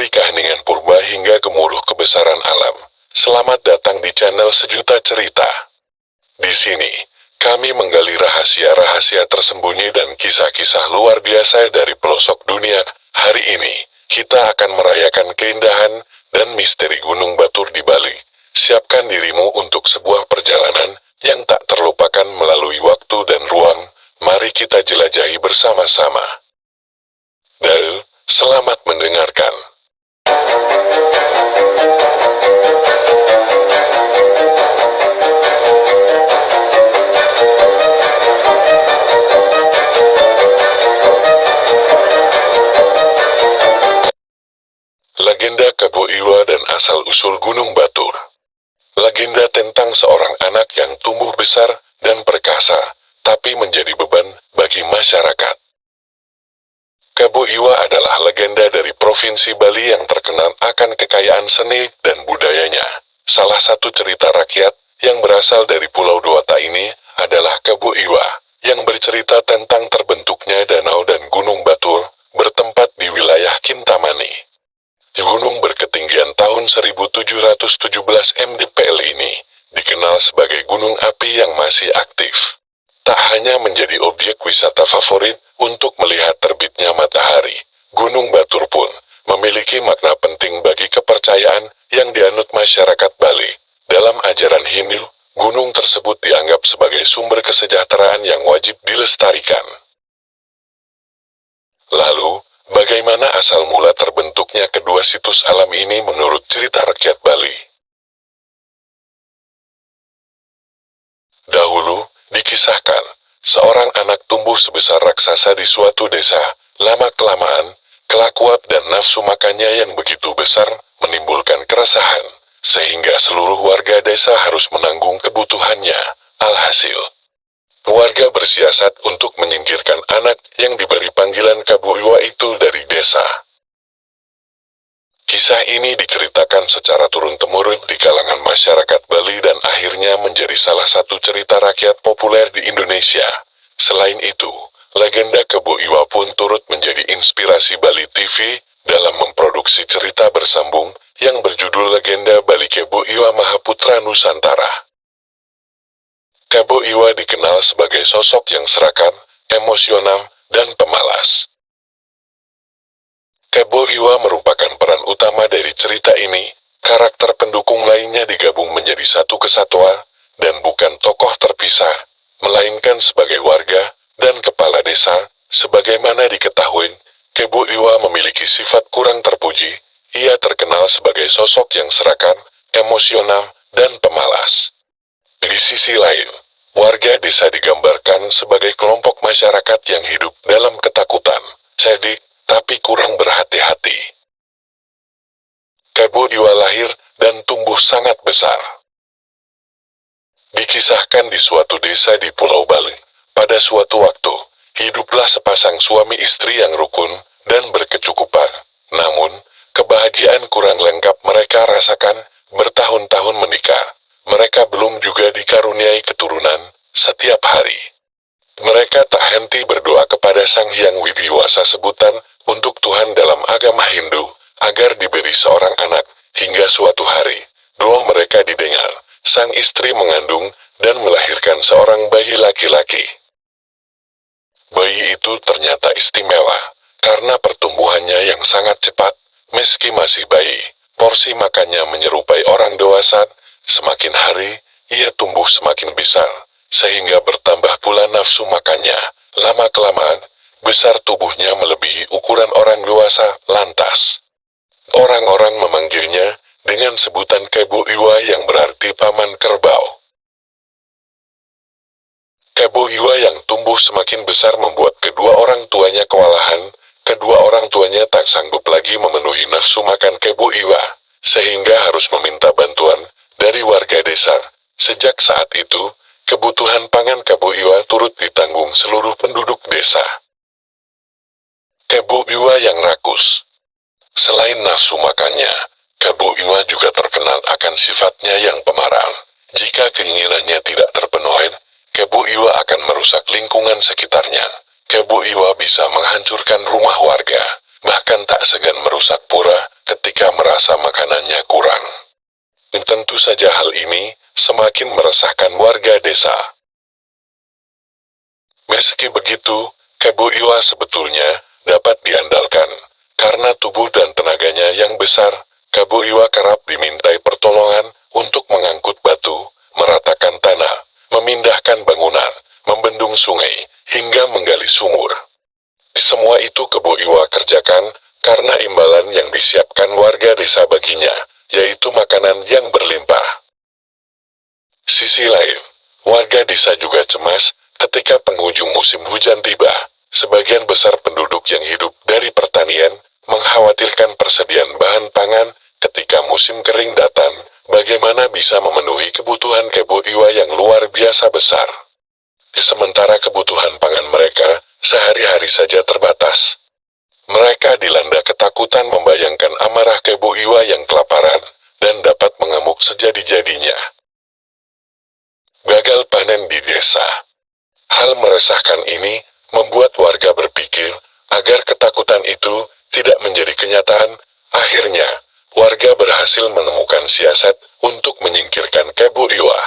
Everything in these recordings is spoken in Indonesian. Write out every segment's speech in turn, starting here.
Dari keheningan purba hingga gemuruh kebesaran alam, selamat datang di channel Sejuta Cerita. Di sini, kami menggali rahasia-rahasia tersembunyi dan kisah-kisah luar biasa dari pelosok dunia. Hari ini, kita akan merayakan keindahan dan misteri Gunung Batur di Bali. Siapkan dirimu untuk sebuah perjalanan yang tak terlupakan melalui waktu dan ruang. Mari kita jelajahi bersama-sama. Dan selamat mendengarkan. Legenda Kebo Iwa dan asal-usul Gunung Batur. Legenda tentang seorang anak yang tumbuh besar dan perkasa, tapi menjadi beban bagi masyarakat. Kebo Iwa adalah legenda dari Provinsi Bali yang terkenal akan kekayaan seni dan budayanya. Salah satu cerita rakyat yang berasal dari Pulau Dewata ini adalah Kebo Iwa, yang bercerita tentang terbentuknya danau dan Gunung Batur, bertempat di wilayah Kintamani. Gunung berketinggian tahun 1717 mdpl ini dikenal sebagai gunung api yang masih aktif. Tak hanya menjadi objek wisata favorit untuk melihat terbitnya matahari, Gunung Batur pun memiliki makna penting bagi kepercayaan yang dianut masyarakat Bali. Dalam ajaran Hindu, gunung tersebut dianggap sebagai sumber kesejahteraan yang wajib dilestarikan. Lalu, bagaimana asal mula terbentuknya kedua situs alam ini menurut cerita rakyat Bali? Dahulu, dikisahkan, seorang anak tumbuh sebesar raksasa di suatu desa. Lama-kelamaan, kelakuan dan nafsu makannya yang begitu besar menimbulkan keresahan, sehingga seluruh warga desa harus menanggung kebutuhannya. Alhasil, warga bersiasat untuk menyingkirkan anak yang diberi panggilan Kebo Iwa itu dari desa. Kisah ini diceritakan secara turun-temurun di kalangan masyarakat Bali dan akhirnya menjadi salah satu cerita rakyat populer di Indonesia. Selain itu, legenda Kebo Iwa pun turut menjadi inspirasi Bali TV dalam memproduksi cerita bersambung yang berjudul Legenda Bali Kebo Iwa Mahaputra Nusantara. Kebo Iwa dikenal sebagai sosok yang serakah, emosional, dan pemalas. Kebo Iwa merupakan peran utama dari cerita ini. Karakter pendukung lainnya digabung menjadi satu kesatuan, dan bukan tokoh terpisah, melainkan sebagai warga dan kepala desa. Sebagaimana diketahui, Kebo Iwa memiliki sifat kurang terpuji. Ia terkenal sebagai sosok yang serakah, emosional, dan pemalas. Di sisi lain, warga desa digambarkan sebagai kelompok masyarakat yang hidup dalam ketakutan, cerdik, tapi kurang berhati-hati. Kebo Iwa lahir dan tumbuh sangat besar. Dikisahkan di suatu desa di Pulau Bali, pada suatu waktu, hiduplah sepasang suami istri yang rukun dan berkecukupan. Namun, kebahagiaan kurang lengkap mereka rasakan. Bertahun-tahun menikah, mereka belum juga dikaruniai keturunan. Setiap hari, mereka tak henti berdoa kepada Sang Hyang Widiwasa, sebutan untuk Tuhan dalam agama Hindu, agar diberi seorang anak. Hingga suatu hari, doa mereka didengar. Sang istri mengandung dan melahirkan seorang bayi laki-laki. Bayi itu ternyata istimewa, karena pertumbuhannya yang sangat cepat. Meski masih bayi, porsi makannya menyerupai orang dewasa. Semakin hari, ia tumbuh semakin besar, sehingga bertambah pula nafsu makannya. Lama-kelamaan, besar tubuhnya melebihi ukuran orang dewasa. Lantas, orang-orang memanggilnya dengan sebutan Kebo Iwa yang berarti paman kerbau. Kebo Iwa yang tumbuh semakin besar membuat kedua orang tuanya kewalahan. Kedua orang tuanya tak sanggup lagi memenuhi nafsu makan Kebo Iwa, sehingga harus meminta bantuan dari warga desa. Sejak saat itu, kebutuhan pangan Kebo Iwa turut ditanggung seluruh penduduk desa. Kebo Iwa yang rakus. Selain nafsu makannya, Kebo Iwa juga terkenal akan sifatnya yang pemarah. Jika keinginannya tidak terpenuhi, Kebo Iwa akan merusak lingkungan sekitarnya. Kebo Iwa bisa menghancurkan rumah warga, bahkan tak segan merusak pura, merasa makanannya kurang. Dan tentu saja hal ini semakin meresahkan warga desa. Meski begitu, Kebo Iwa sebetulnya dapat diandalkan. Karena tubuh dan tenaganya yang besar, Kebo Iwa kerap dimintai pertolongan untuk mengangkut batu, meratakan tanah, memindahkan bangunan, membendung sungai, hingga menggali sumur. Semua itu Kebo Iwa kerjakan karena imbalan yang disiapkan warga desa baginya, yaitu makanan yang berlimpah. Sisi lain, warga desa juga cemas ketika penghujung musim hujan tiba. Sebagian besar penduduk yang hidup dari pertanian mengkhawatirkan persediaan bahan pangan ketika musim kering datang, bagaimana bisa memenuhi kebutuhan Kebo Iwa yang luar biasa besar. Sementara kebutuhan pangan mereka sehari-hari saja terbatas. Mereka dilanda ketakutan membayangkan amarah Kebo Iwa yang kelaparan dan dapat mengamuk sejadi-jadinya. Gagal panen di desa. Hal meresahkan ini membuat warga berpikir agar ketakutan itu tidak menjadi kenyataan. Akhirnya, warga berhasil menemukan siasat untuk menyingkirkan Kebo Iwa.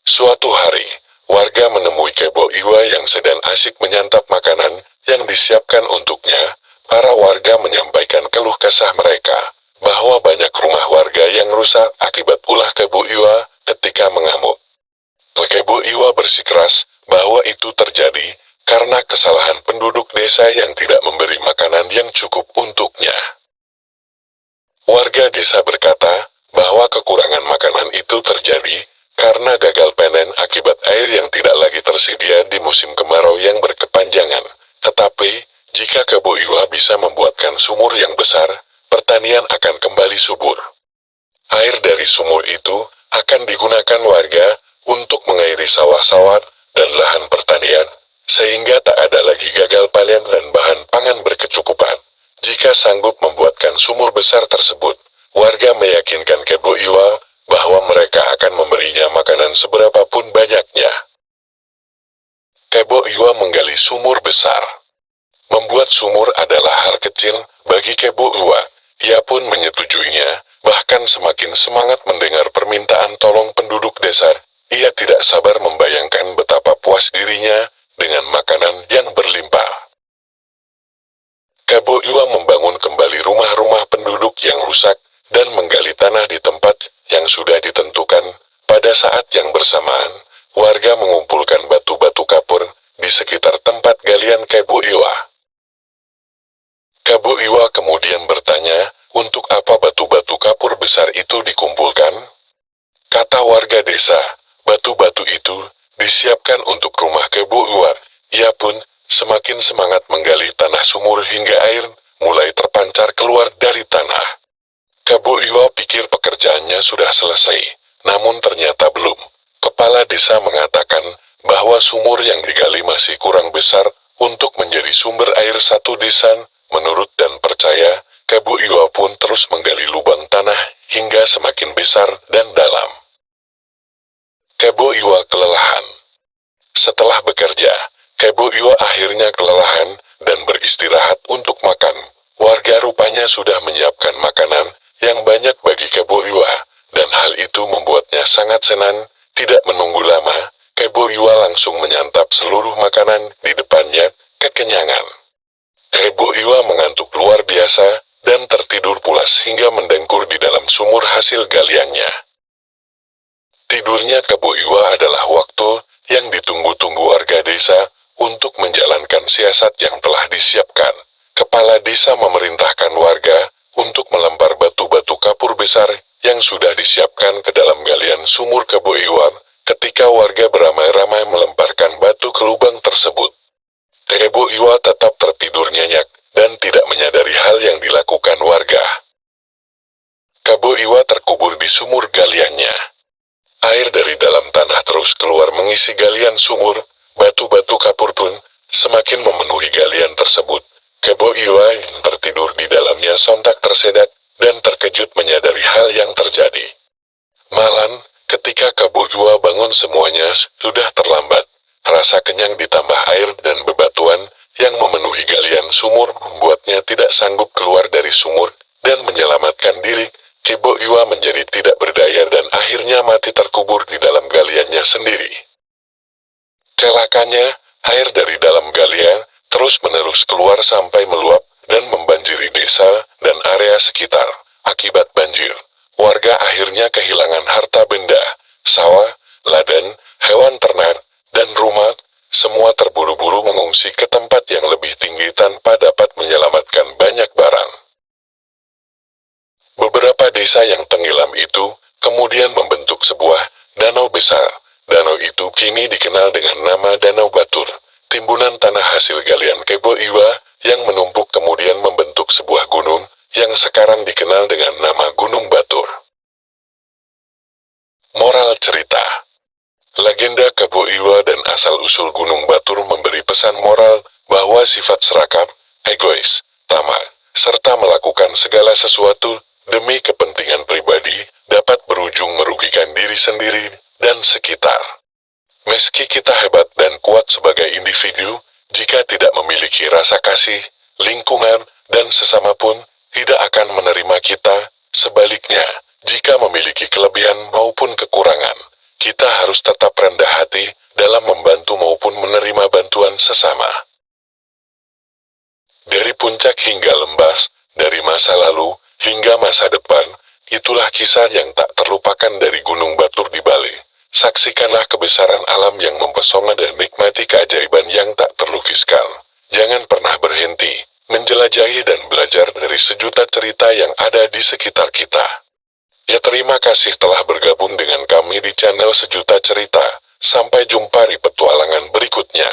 Suatu hari, warga menemui Kebo Iwa yang sedang asyik menyantap makanan yang disiapkan untuknya. Para warga menyampaikan keluh kesah mereka bahwa banyak rumah warga yang rusak akibat ulah Kebo Iwa ketika mengamuk. Kebo Iwa bersikeras bahwa itu terjadi karena kesalahan penduduk desa yang tidak memberi makanan yang cukup untuknya. Warga desa berkata bahwa kekurangan makanan itu terjadi karena gagal panen akibat air yang tidak lagi tersedia di musim kemarau yang berkepanjangan. Tetapi, jika Kebo Iwa bisa membuatkan sumur yang besar, pertanian akan kembali subur. Air dari sumur itu akan digunakan warga untuk mengairi sawah-sawah dan lahan pertanian, sehingga tak ada lagi gagal panen dan bahan pangan berkecukupan. Jika sanggup membuatkan sumur besar tersebut, warga meyakinkan Kebo Iwa bahwa mereka akan memberinya makanan seberapapun banyaknya. Kebo Iwa menggali sumur besar. Membuat sumur adalah hal kecil bagi Kebo Iwa. Ia pun menyetujuinya, bahkan semakin semangat mendengar permintaan tolong penduduk desa. Ia tidak sabar membayangkan betapa puas dirinya dengan makanan yang berlimpah. Kebo Iwa membangun kembali rumah-rumah penduduk yang rusak dan menggali tanah di tempat yang sudah ditentukan. Pada saat yang bersamaan, warga mengumpulkan batu-batu kapur di sekitar tempat galian Kebo Iwa. Kebo Iwa kemudian bertanya, untuk apa batu-batu kapur besar itu dikumpulkan? Kata warga desa, batu-batu itu disiapkan untuk rumah Kebo Iwa. Ia pun semakin semangat menggali tanah sumur hingga air mulai terpancar keluar dari tanah. Kebo Iwa pikir pekerjaannya sudah selesai, namun ternyata belum. Kepala desa mengatakan bahwa sumur yang digali masih kurang besar untuk menjadi sumber air satu desa. Menurut dan percaya, Kebo Iwa pun terus menggali lubang tanah hingga semakin besar dan dalam. Kebo Iwa kelelahan. Setelah bekerja, Kebo Iwa akhirnya kelelahan dan beristirahat untuk makan. Warga rupanya sudah menyiapkan makanan yang banyak bagi Kebo Iwa, dan hal itu membuatnya sangat senang. Tidak menunggu lama, Kebo Iwa langsung menyantap seluruh makanan di depannya, kekenyangan. Kebo Iwa mengantuk luar biasa dan tertidur pulas hingga mendengkur di dalam sumur hasil galiannya. Tidurnya Kebo Iwa adalah waktu yang ditunggu-tunggu warga desa untuk menjalankan siasat yang telah disiapkan. Kepala desa memerintahkan warga untuk melempar batu-batu kapur besar yang sudah disiapkan ke dalam galian sumur Kebo Iwa. Ketika warga beramai-ramai melemparkan batu ke lubang tersebut, Kebo Iwa tetap tertidur nyenyak dan tidak menyadari hal yang dilakukan warga. Kebo Iwa terkubur di sumur galiannya. Air dari dalam tanah terus keluar mengisi galian sumur. Batu-batu kapur pun semakin memenuhi galian tersebut. Kebo Iwa yang tertidur di dalamnya sontak tersedak dan terkejut menyadari hal yang terjadi. Malam, ketika Kebo Iwa bangun semuanya sudah terlambat. Rasa kenyang ditambah air dan bebatuan yang memenuhi galian sumur membuatnya tidak sanggup keluar dari sumur. dan menyelamatkan diri, Kebo Iwa menjadi tidak berdaya dan akhirnya mati terkubur di dalam galiannya sendiri. Celakanya, air dari dalam galian terus-menerus keluar sampai meluap dan membanjiri desa dan area sekitar. Akibat banjir, warga akhirnya kehilangan harta benda, sawah, ladang, hewan ternak, dan rumah. Semua terburu-buru mengungsi ke tempat yang lebih tinggi tanpa dapat menyelamatkan banyak barang. Beberapa desa yang tenggelam itu kemudian membentuk sebuah danau besar. Danau itu kini dikenal dengan nama Danau Batur, timbunan tanah hasil galian Kebo Iwa yang menumpuk kemudian membentuk sebuah gunung yang sekarang dikenal dengan nama Gunung Batur. Moral cerita: legenda Kebo Iwa dan asal-usul Gunung Batur memberi pesan moral bahwa sifat serakah, egois, tamak, serta melakukan segala sesuatu demi kepentingan pribadi dapat berujung merugikan diri sendiri dan sekitar. Meski kita hebat dan kuat sebagai individu, jika tidak memiliki rasa kasih, lingkungan, dan sesama pun tidak akan menerima kita. Sebaliknya, jika memiliki kelebihan maupun kekurangan, kita harus tetap rendah hati dalam membantu maupun menerima bantuan sesama. Dari puncak hingga lembas, dari masa lalu hingga masa depan, itulah kisah yang tak terlupakan dari Gunung Batur di Bali. Saksikanlah kebesaran alam yang mempesona dan nikmati keajaiban yang tak terlukiskan. Jangan pernah berhenti menjelajahi dan belajar dari sejuta cerita yang ada di sekitar kita. Ya, terima kasih telah bergabung dengan kami di channel Sejuta Cerita. Sampai jumpa di petualangan berikutnya.